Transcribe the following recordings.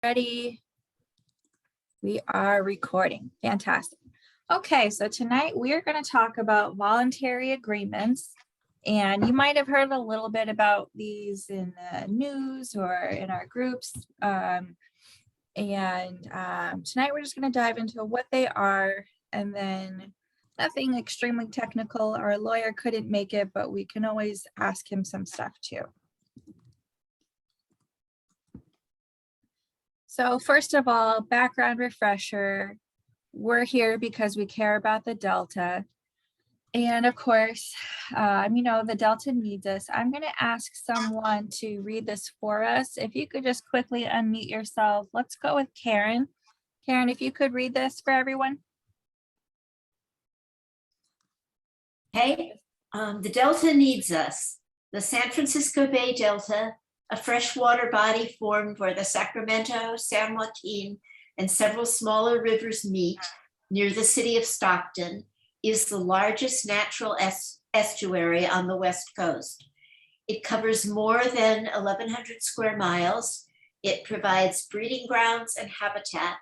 Ready? We are recording. Fantastic. Okay, so tonight we are going to talk about voluntary agreements. And you might have heard a little bit about these in the news or in our groups. Tonight we're just going to dive into what they are, and then nothing extremely technical. Our lawyer couldn't make it, but we can always ask him some stuff too. So first of all, background refresher, we're here because we care about the Delta. And of course, the Delta needs us. I'm going to ask someone to read this for us. If you could just quickly unmute yourself. Let's go with Karen. Karen, if you could read this for everyone. Okay, the Delta needs us. The San Francisco Bay Delta, a freshwater body formed where the Sacramento, San Joaquin, and several smaller rivers meet near the city of Stockton, is the largest natural estuary on the West Coast. It covers more than 1,100 square miles. It provides breeding grounds and habitat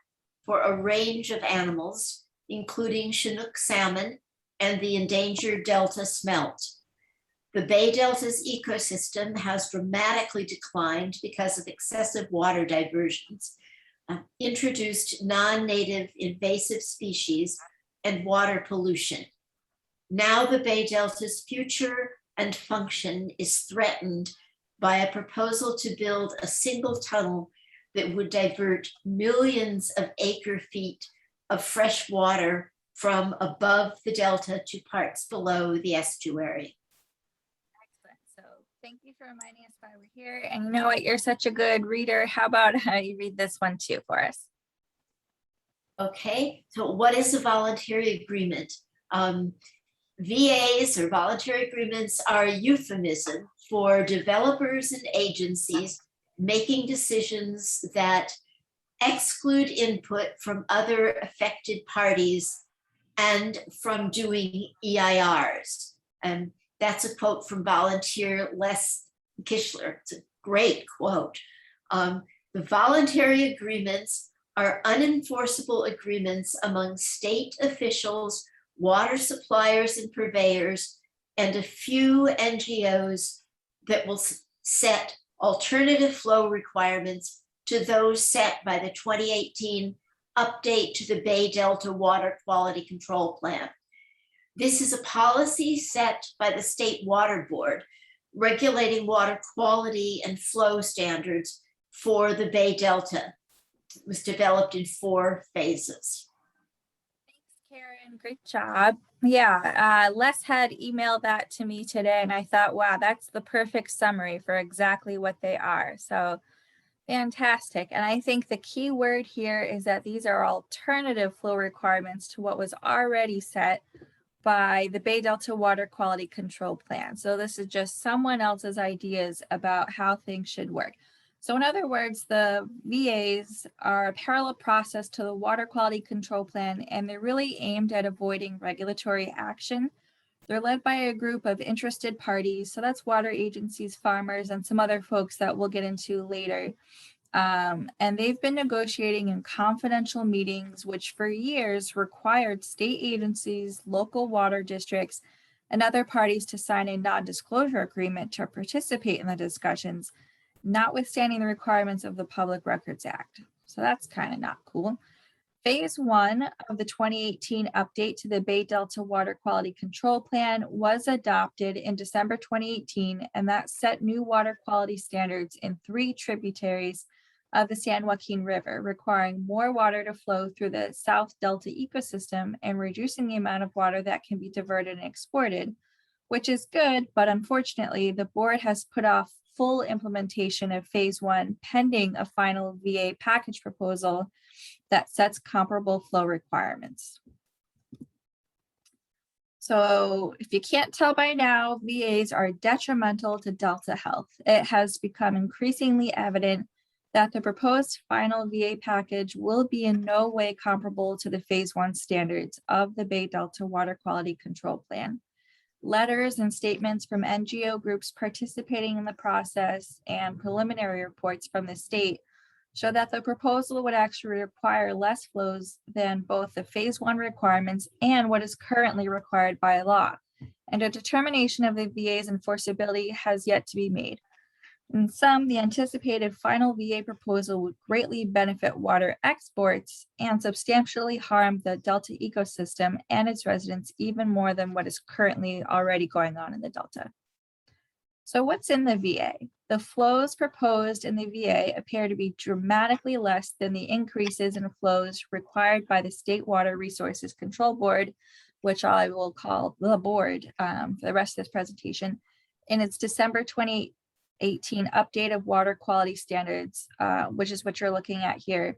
for a range of animals, including Chinook salmon and the endangered Delta smelt. The Bay Delta's ecosystem has dramatically declined because of excessive water diversions, introduced non-native invasive species, and water pollution. Now the Bay Delta's future and function is threatened by a proposal to build a single tunnel that would divert millions of acre feet of fresh water from above the Delta to parts below the estuary. Thank you for reminding us why we're here. And you know what, you're such a good reader. How about you read this one too for us? Okay, so what is a voluntary agreement? VAs or voluntary agreements are a euphemism for developers and agencies making decisions that exclude input from other affected parties and from doing EIRs. And that's a quote from volunteer Les Kishler. It's a great quote. The voluntary agreements are unenforceable agreements among state officials, water suppliers and purveyors, and a few NGOs that will set alternative flow requirements to those set by the 2018 update to the Bay Delta Water Quality Control Plan. This is a policy set by the State Water Board, regulating water quality and flow standards for the Bay Delta. It was developed in 4 phases. Thanks, Karen. Great job. Yeah, Les had emailed that to me today, and I thought, wow, that's the perfect summary for exactly what they are. So fantastic. And I think the key word here is that these are alternative flow requirements to what was already set by the Bay Delta Water Quality Control Plan. So this is just someone else's ideas about how things should work. So in other words, the VAs are a parallel process to the Water Quality Control Plan, and they're really aimed at avoiding regulatory action. They're led by a group of interested parties. So that's water agencies, farmers, and some other folks that we'll get into later. And they've been negotiating in confidential meetings, which for years required state agencies, local water districts, and other parties to sign a non-disclosure agreement to participate in the discussions, notwithstanding the requirements of the Public Records Act. So that's kind of not cool. Phase 1 of the 2018 update to the Bay Delta Water Quality Control Plan was adopted in December 2018, and that set new water quality standards in 3 tributaries of the San Joaquin River, requiring more water to flow through the South Delta ecosystem and reducing the amount of water that can be diverted and exported, which is good, but unfortunately, the board has put off full implementation of Phase 1 pending a final VA package proposal that sets comparable flow requirements. So if you can't tell by now, VAs are detrimental to Delta health. It has become increasingly evident that the proposed final VA package will be in no way comparable to the Phase 1 standards of the Bay Delta Water Quality Control Plan. Letters and statements from NGO groups participating in the process and preliminary reports from the state show that the proposal would actually require less flows than both the phase 1 requirements and what is currently required by law. And a determination of the VA's enforceability has yet to be made. In sum, the anticipated final VA proposal would greatly benefit water exports and substantially harm the Delta ecosystem and its residents even more than what is currently already going on in the Delta. So what's in the VA? The flows proposed in the VA appear to be dramatically less than the increases in flows required by the State Water Resources Control Board, which I will call the board for the rest of this presentation, in its December 2018 update of water quality standards, which is what you're looking at here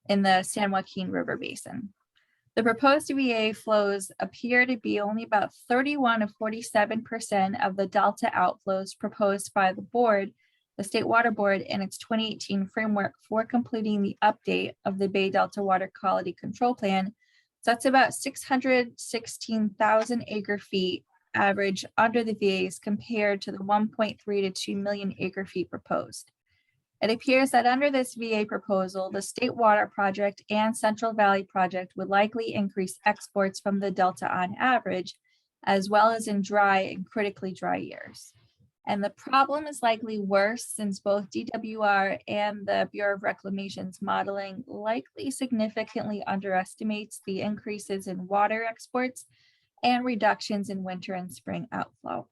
in the San Joaquin River Basin. The proposed VA flows appear to be only about 31 of 47% of the Delta outflows proposed by the board, the State Water Board, in its 2018 framework for completing the update of the Bay Delta Water Quality Control Plan. So that's about 616,000 acre feet average under the VAs compared to the 1.3 to 2 million acre feet proposed. It appears that under this VA proposal, the State Water Project and Central Valley Project would likely increase exports from the Delta on average, as well as in dry and critically dry years. And the problem is likely worse since both DWR and the Bureau of Reclamation's modeling likely significantly underestimates the increases in water exports and reductions in winter and spring outflow.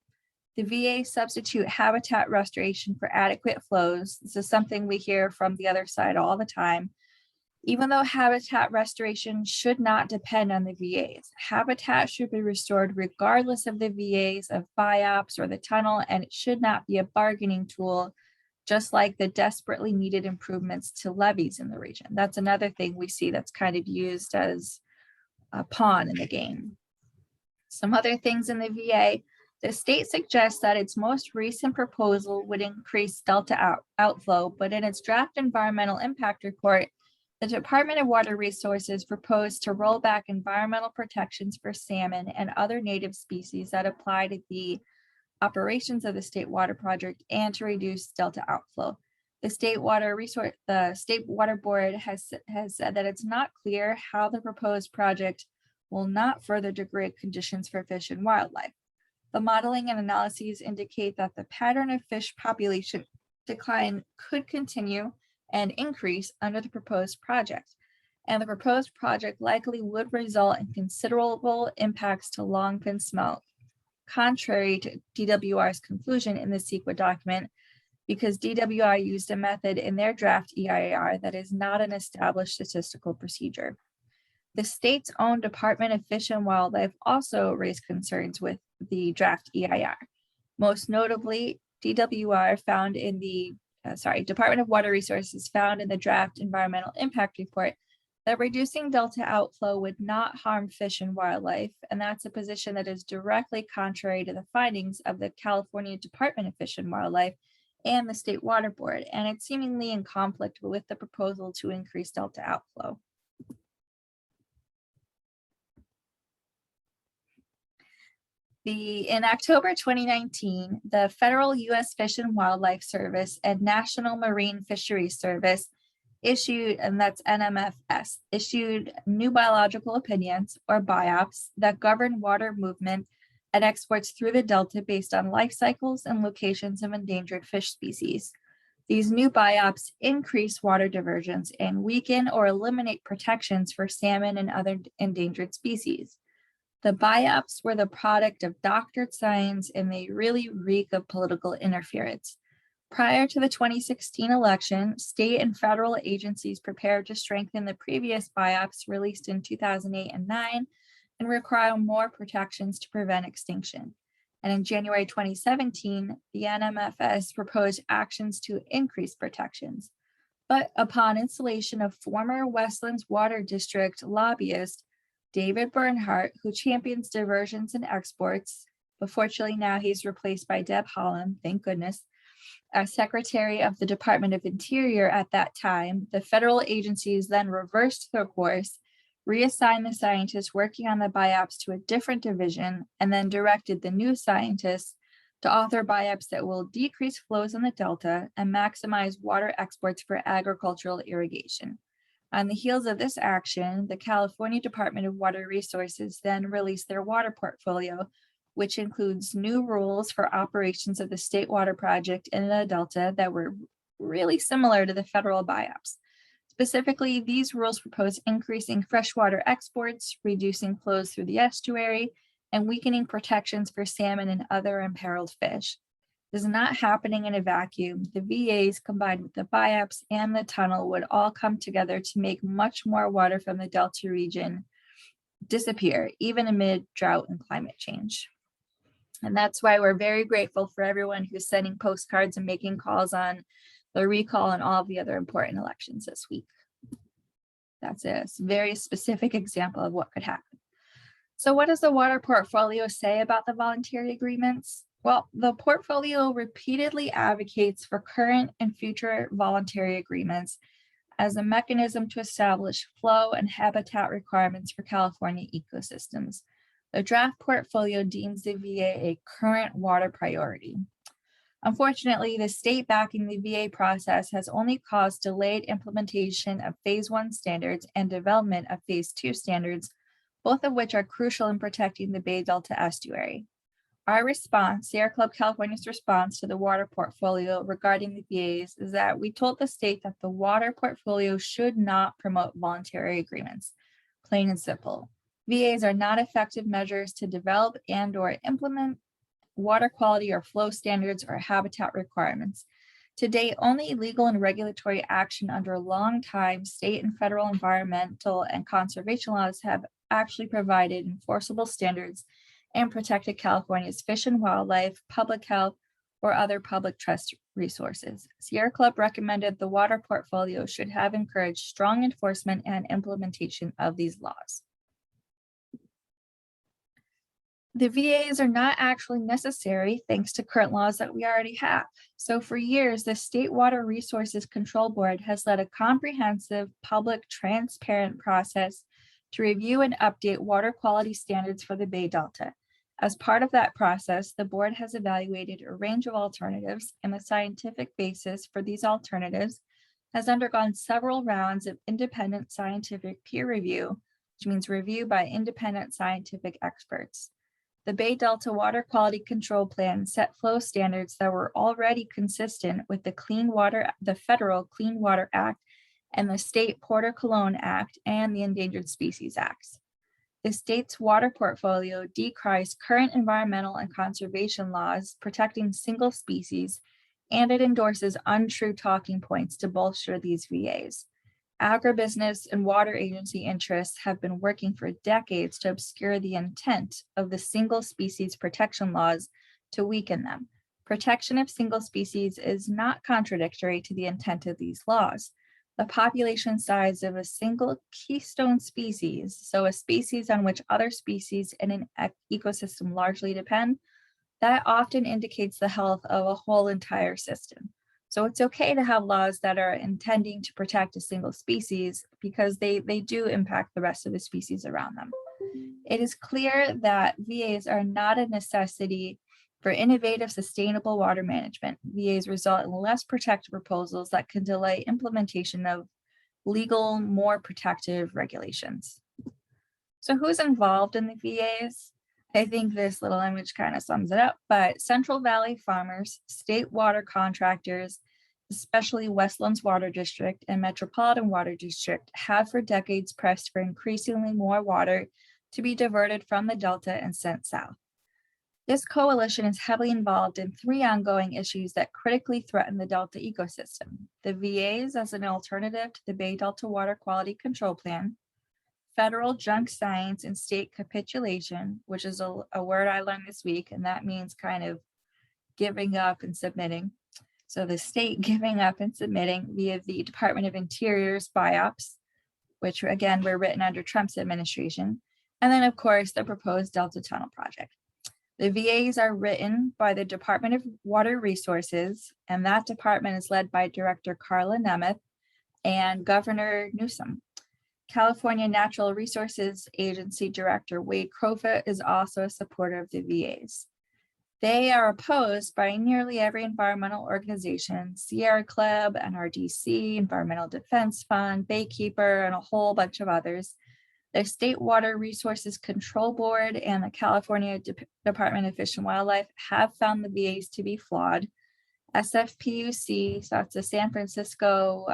The VA substitute habitat restoration for adequate flows. This is something we hear from the other side all the time. Even though habitat restoration should not depend on the VAs, habitat should be restored regardless of the VAs of BIOPS or the tunnel, and it should not be a bargaining tool, just like the desperately needed improvements to levees in the region. That's another thing we see that's kind of used as a pawn in the game. Some other things in the VA. The state suggests that its most recent proposal would increase Delta outflow, but in its draft environmental impact report, the Department of Water Resources proposed to roll back environmental protections for salmon and other native species that apply to the operations of the State Water Project and to reduce Delta outflow. The State Water Board has said that it's not clear how the proposed project will not further degrade conditions for fish and wildlife. The modeling and analyses indicate that the pattern of fish population decline could continue and increase under the proposed project, and the proposed project likely would result in considerable impacts to longfin smelt, contrary to DWR's conclusion in the CEQA document, because DWR used a method in their draft EIR that is not an established statistical procedure. The state's own Department of Fish and Wildlife also raised concerns with the draft EIR. Most notably, DWR found in the, Department of Water Resources found in the draft environmental impact report that reducing Delta outflow would not harm fish and wildlife, and that's a position that is directly contrary to the findings of the California Department of Fish and Wildlife and the State Water Board, and it's seemingly in conflict with the proposal to increase Delta outflow. In October 2019, the Federal U.S. Fish and Wildlife Service and National Marine Fisheries Service issued, and that's NMFS, issued new biological opinions, or BIOPS, that govern water movement and exports through the Delta based on life cycles and locations of endangered fish species. These new BIOPS increase water diversions and weaken or eliminate protections for salmon and other endangered species. The BIOPS were the product of doctored science, and they really reek of political interference. Prior to the 2016 election, state and federal agencies prepared to strengthen the previous BIOPS released in 2008 and 2009 and require more protections to prevent extinction. And in January 2017, the NMFS proposed actions to increase protections. But upon installation of former Westlands Water District lobbyist David Bernhardt, who champions diversions and exports, but fortunately now he's replaced by Deb Haaland, thank goodness, as Secretary of the Department of Interior at that time, the federal agencies then reversed their course, reassigned the scientists working on the BIOPS to a different division, and then directed the new scientists to author buyups that will decrease flows in the Delta and maximize water exports for agricultural irrigation. On the heels of this action, the California Department of Water Resources then released their water portfolio, which includes new rules for operations of the state water project in the Delta that were really similar to the federal buyups. Specifically, these rules propose increasing freshwater exports, reducing flows through the estuary, and weakening protections for salmon and other imperiled fish. This is not happening in a vacuum. The VAs combined with the buyups and the tunnel would all come together to make much more water from the Delta region disappear, even amid drought and climate change. And that's why we're very grateful for everyone who's sending postcards and making calls on the recall and all of the other important elections this week. That's a very specific example of what could happen. So what does the water portfolio say about the voluntary agreements? Well, the portfolio repeatedly advocates for current and future voluntary agreements as a mechanism to establish flow and habitat requirements for California ecosystems. The draft portfolio deems the VA a current water priority. Unfortunately, the state backing the VA process has only caused delayed implementation of Phase 1 standards and development of Phase 2 standards, both of which are crucial in protecting the Bay Delta estuary. Our response, Sierra Club California's response to the water portfolio regarding the VAs is that we told the state that the water portfolio should not promote voluntary agreements, plain and simple. VAs are not effective measures to develop and/or implement water quality or flow standards or habitat requirements. To date, only legal and regulatory action under long-time state and federal environmental and conservation laws have actually provided enforceable standards and protected California's fish and wildlife, public health, or other public trust resources. Sierra Club recommended the water portfolio should have encouraged strong enforcement and implementation of these laws. The VAs are not actually necessary thanks to current laws that we already have. So for years, the State Water Resources Control Board has led a comprehensive, public, transparent process to review and update water quality standards for the Bay Delta. As part of that process, the board has evaluated a range of alternatives, and the scientific basis for these alternatives has undergone several rounds of independent scientific peer review, which means review by independent scientific experts. The Bay Delta Water Quality Control Plan set flow standards that were already consistent with the Federal Clean Water Act and the State Porter Cologne Act and the Endangered Species Acts. The state's water portfolio decries current environmental and conservation laws protecting single species, and it endorses untrue talking points to bolster these VAs. Agribusiness and water agency interests have been working for decades to obscure the intent of the single species protection laws to weaken them. Protection of single species is not contradictory to the intent of these laws. The population size of a single keystone species, so a species on which other species in an ecosystem largely depend, that often indicates the health of a whole entire system. So it's okay to have laws that are intending to protect a single species because they do impact the rest of the species around them. It is clear that VAs are not a necessity for innovative, sustainable water management. VAs result in less protective proposals that can delay implementation of legal, more protective regulations. So who's involved in the VAs? I think this little image kind of sums it up, but Central Valley farmers, state water contractors, especially Westlands Water District and Metropolitan Water District, have for decades pressed for increasingly more water to be diverted from the Delta and sent south. This coalition is heavily involved in three ongoing issues that critically threaten the Delta ecosystem: the VAs as an alternative to the Bay Delta Water Quality Control Plan, federal junk science and state capitulation, which is a word I learned this week, and that means kind of giving up and submitting. So the state giving up and submitting via the Department of Interior's buyups, which again were written under Trump's administration, and then of course the proposed Delta Tunnel project. The VAs are written by the Department of Water Resources, and that department is led by Director Carla Nemeth and Governor Newsom. California Natural Resources Agency Director Wade Crowfoot is also a supporter of the VAs. They are opposed by nearly every environmental organization, Sierra Club, NRDC, Environmental Defense Fund, Baykeeper, and a whole bunch of others. The State Water Resources Control Board and the California Department of Fish and Wildlife have found the VAs to be flawed. SFPUC, so that's the San Francisco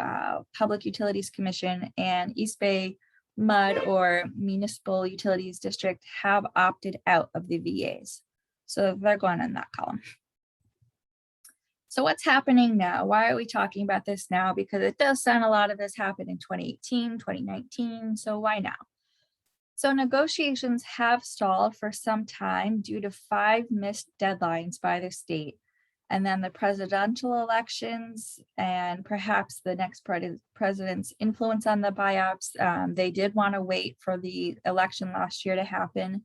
Public Utilities Commission, and East Bay MUD, or Municipal Utilities District, have opted out of the VAs. So they're going in that column. So what's happening now? Why are we talking about this now? Because it does sound a lot of this happened in 2018, 2019. So why now? So negotiations have stalled for some time due to 5 missed deadlines by the state. And then the presidential elections and perhaps the next president's influence on the buyouts. They did want to wait for the election last year to happen.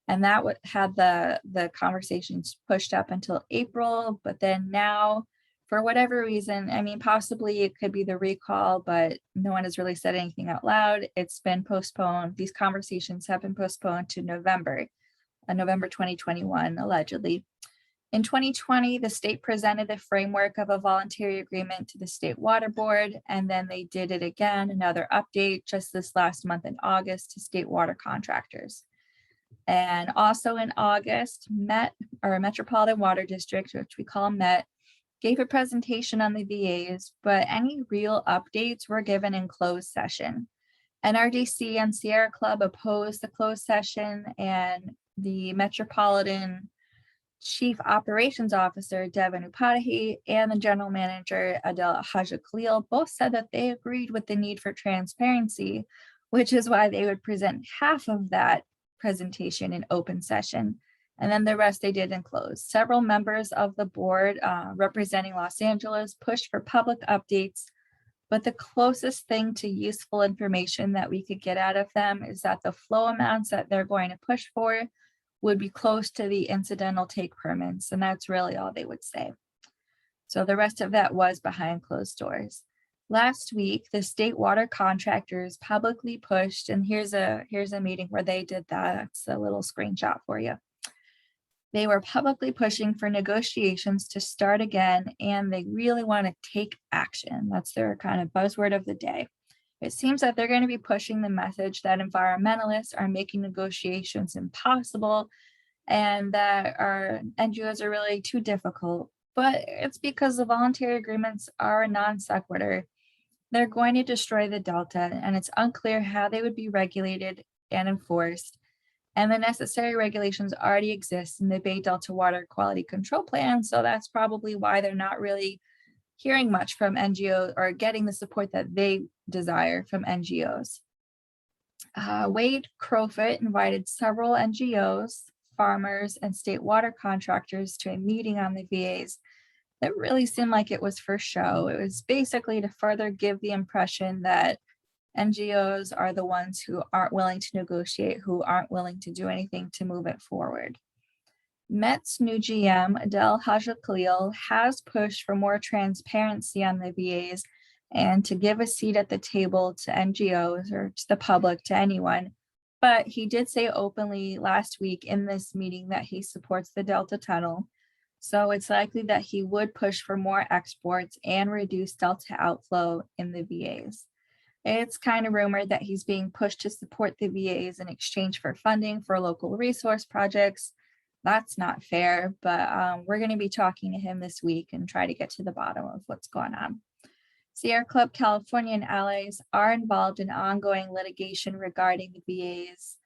And that had the conversations pushed up until April. But then now, for whatever reason, I mean, possibly it could be the recall, but no one has really said anything out loud. It's been postponed. These conversations have been postponed to November 2021, allegedly. In 2020, the state presented the framework of a voluntary agreement to the State Water Board, and then they did it again, another update just this last month in August to state water contractors. And also in August, Metropolitan Water District, which we call MET, gave a presentation on the VAs, but any real updates were given in closed session. NRDC and Sierra Club opposed the closed session, and the Metropolitan Chief Operations Officer, Devin Upadahi, and the General Manager, Adel Haja Khalil, both said that they agreed with the need for transparency, which is why they would present half of that presentation in open session, and then the rest they did in closed. Several members of the board representing Los Angeles pushed for public updates, but the closest thing to useful information that we could get out of them is that the flow amounts that they're going to push for would be close to the incidental take permits, and that's really all they would say. So the rest of that was behind closed doors. Last week, the state water contractors publicly pushed, and here's a meeting where they did that. That's a little screenshot for you. They were publicly pushing for negotiations to start again, and they really want to take action. That's their kind of buzzword of the day. It seems that they're going to be pushing the message that environmentalists are making negotiations impossible and that our NGOs are really too difficult. But it's because the voluntary agreements are a non sequitur. They're going to destroy the Delta, and it's unclear how they would be regulated and enforced. And the necessary regulations already exist in the Bay Delta Water Quality Control Plan, so that's probably why they're not really hearing much from NGOs or getting the support that they desire from NGOs. Wade Crowfoot invited several NGOs, farmers, and state water contractors to a meeting on the VAs that really seemed like it was for show. It was basically to further give the impression that NGOs are the ones who aren't willing to negotiate, who aren't willing to do anything to move it forward. MET's new GM, Adel Haja Khalil, has pushed for more transparency on the VAs and to give a seat at the table to NGOs or to the public, to anyone. But he did say openly last week in this meeting that he supports the Delta Tunnel. So it's likely that he would push for more exports and reduce Delta outflow in the VAs. It's kind of rumored that he's being pushed to support the VAs in exchange for funding for local resource projects. That's not fair, but we're going to be talking to him this week and try to get to the bottom of what's going on. Sierra Club California and allies are involved in ongoing litigation regarding the VAs.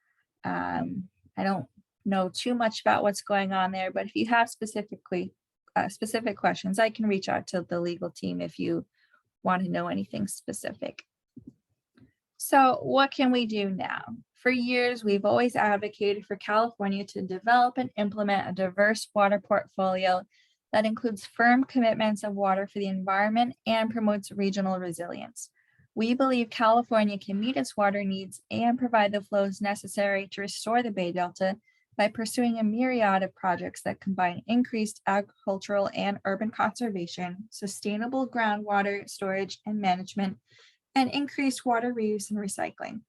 I don't know too much about what's going on there, but if you have specific questions, I can reach out to the legal team if you want to know anything specific. So what can we do now? For years, we've always advocated for California to develop and implement a diverse water portfolio that includes firm commitments of water for the environment and promotes regional resilience. We believe California can meet its water needs and provide the flows necessary to restore the Bay Delta by pursuing a myriad of projects that combine increased agricultural and urban conservation, sustainable groundwater storage and management, and increased water reuse and recycling.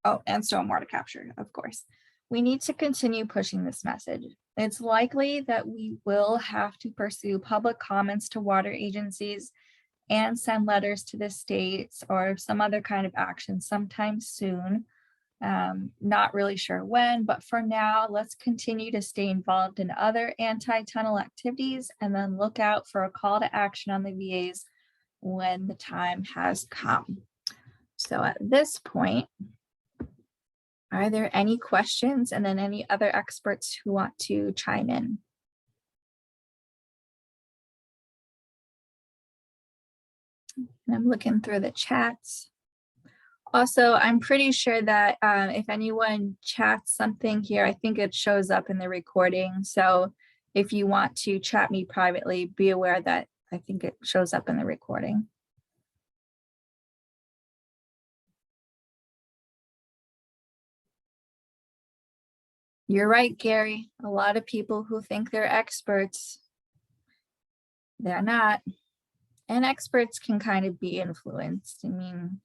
Oh, and stormwater capture, of course. We need to continue pushing this message. It's likely that we will have to pursue public comments to water agencies and send letters to the states or some other kind of action sometime soon. Not really sure when, but for now, let's continue to stay involved in other anti-tunnel activities and then look out for a call to action on the VAs when the time has come. So at this point, are there any questions and then any other experts who want to chime in? And I'm looking through the chats. Also, I'm pretty sure that if anyone chats something here, I think it shows up in the recording. So if you want to chat me privately, be aware that I think it shows up in the recording. You're right, Gary. A lot of people who think they're experts, they're not. And experts can kind of be influenced. I mean,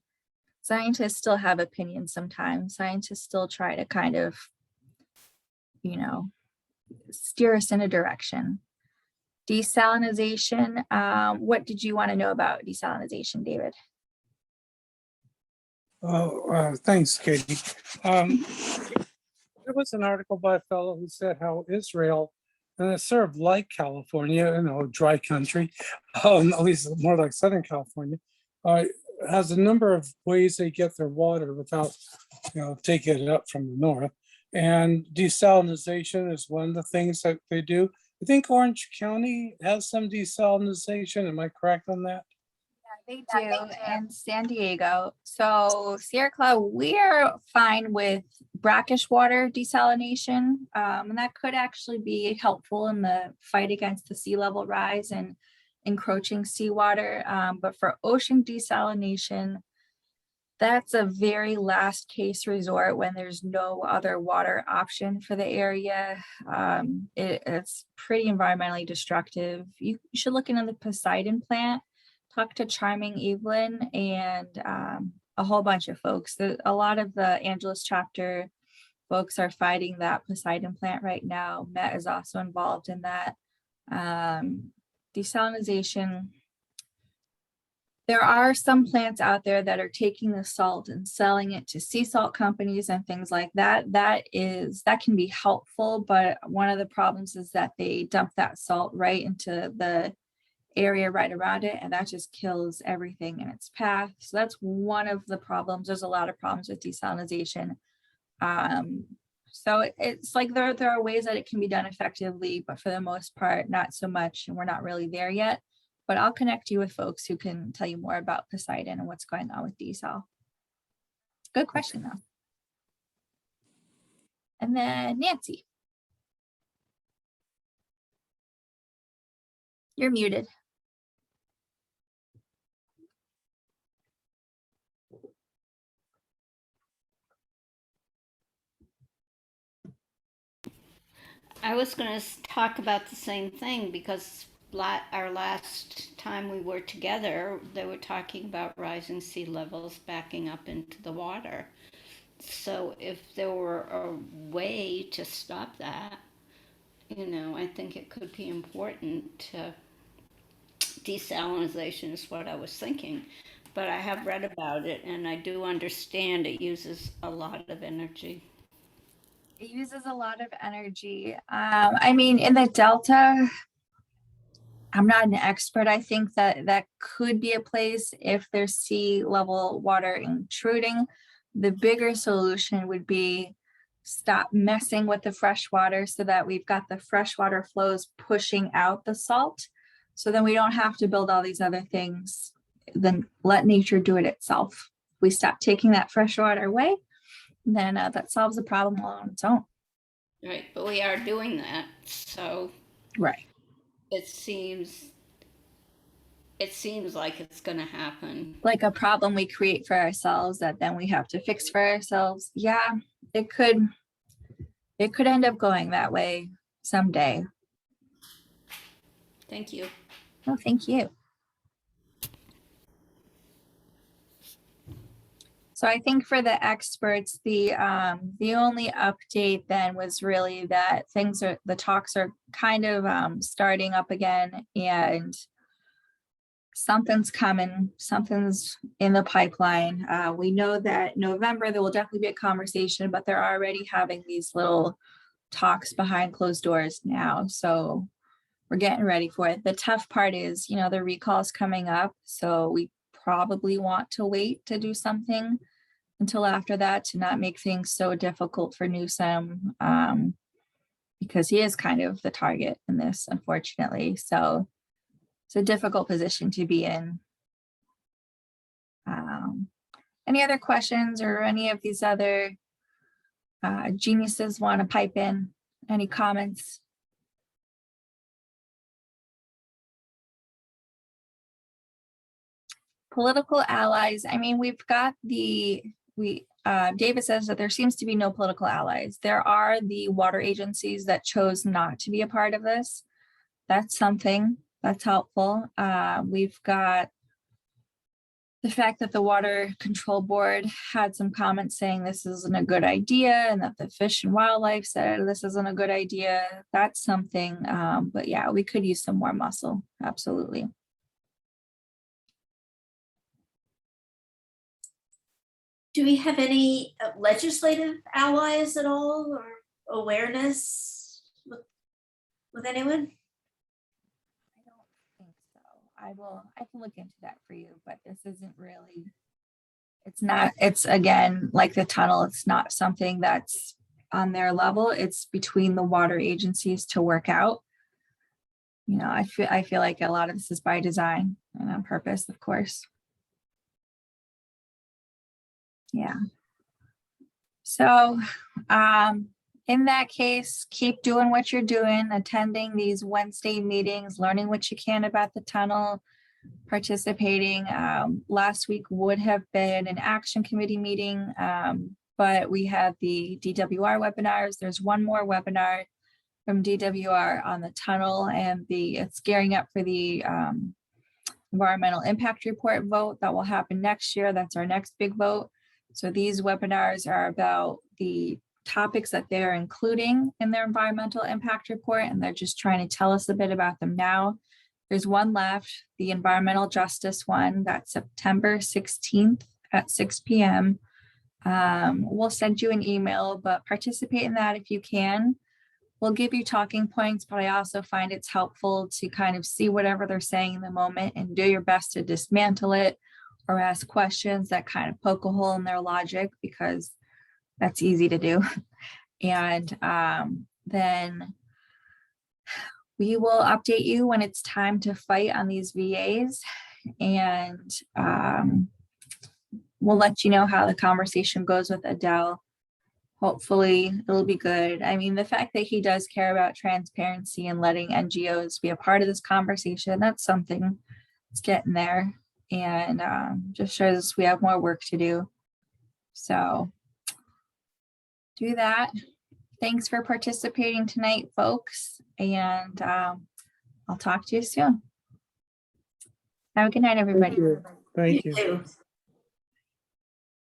scientists still have opinions sometimes. Scientists still try to kind of, you know, steer us in a direction. Desalinization. What did you want to know about desalinization, David? Oh, thanks, Katie. There was an article by a fellow who said how Israel, and it's sort of like California, dry country, at least more like Southern California, has a number of ways they get their water without, taking it up from the north. And desalinization is one of the things that they do. I think Orange County has some desalinization. Am I correct on that? They do, and San Diego. So Sierra Club, we're fine with brackish water desalination, and that could actually be helpful in the fight against the sea level rise and encroaching seawater. But for ocean desalination, that's a very last case resort when there's no other water option for the area. It's pretty environmentally destructive. You should look into the Poseidon plant. Talk to Charming Evelyn and a whole bunch of folks. A lot of the Angeles chapter folks are fighting that Poseidon plant right now. Met is also involved in that. Desalinization. There are some plants out there that are taking the salt and selling it to sea salt companies and things like that. That can be helpful, but one of the problems is that they dump that salt right into the area right around it, and that just kills everything in its path. So that's one of the problems. There's a lot of problems with desalinization. So it's like there are ways that it can be done effectively, but for the most part, not so much, and we're not really there yet. But I'll connect you with folks who can tell you more about Poseidon and what's going on with desal. Good question though. And then Nancy. You're muted. I was going to talk about the same thing because our last time we were together, they were talking about rising sea levels backing up into the water. So if there were a way to stop that, I think it could be important to desalinization is what I was thinking. But I have read about it and I do understand it uses a lot of energy. It uses a lot of energy. I mean, in the Delta, I'm not an expert. I think that could be a place if there's sea level water intruding. The bigger solution would be stop messing with the fresh water so that we've got the freshwater flows pushing out the salt. So then we don't have to build all these other things. Then let nature do it itself. We stop taking that fresh water away, then that solves the problem all on its own. Right, but we are doing that, so right. It seems like it's going to happen. Like a problem we create for ourselves that then we have to fix for ourselves. Yeah, it could end up going that way someday. Thank you. Oh, thank you. So I think for the experts, the only update then was really that the talks are kind of starting up again, and something's coming, something's in the pipeline. We know that November there will definitely be a conversation, but they're already having these little talks behind closed doors now. So we're getting ready for it. The tough part is, the recall's coming up, so we probably want to wait to do something until after that to not make things so difficult for Newsom, because he is kind of the target in this, unfortunately. So it's a difficult position to be in. Any other questions, or any of these other geniuses want to pipe in? Any comments? Political allies. I mean, we've got David says that there seems to be no political allies. There are the water agencies that chose not to be a part of this. That's something that's helpful. We've got the fact that the Water Control Board had some comments saying this isn't a good idea, and that the Fish and Wildlife said this isn't a good idea. That's something, but yeah, we could use some more muscle, absolutely. Do we have any legislative allies at all, or awareness with anyone? I don't think so. I can look into that for you, but this isn't really, it's again, like the tunnel, it's not something that's on their level. It's between the water agencies to work out. I feel like a lot of this is by design and on purpose, of course. Yeah. So, in that case, keep doing what you're doing, attending these Wednesday meetings, learning what you can about the tunnel, participating. Last week would have been an action committee meeting, but we had the DWR webinars. There's one more webinar from DWR on the tunnel, and it's gearing up for the environmental impact report vote that will happen next year. That's our next big vote. So these webinars are about the topics that they're including in their environmental impact report, and they're just trying to tell us a bit about them now. There's one left, the environmental justice one, that's September 16th at 6 p.m. We'll send you an email, but participate in that if you can. We'll give you talking points, but I also find it's helpful to kind of see whatever they're saying in the moment and do your best to dismantle it, or ask questions that kind of poke a hole in their logic, because that's easy to do. And then we will update you when it's time to fight on these VAs, and we'll let you know how the conversation goes with Adele. Hopefully it'll be good. I mean, the fact that he does care about transparency and letting NGOs be a part of this conversation, that's something that's getting there, and just shows us we have more work to do. So do that. Thanks for participating tonight, folks, and I'll talk to you soon. Have a good night, everybody. Thank you. You too.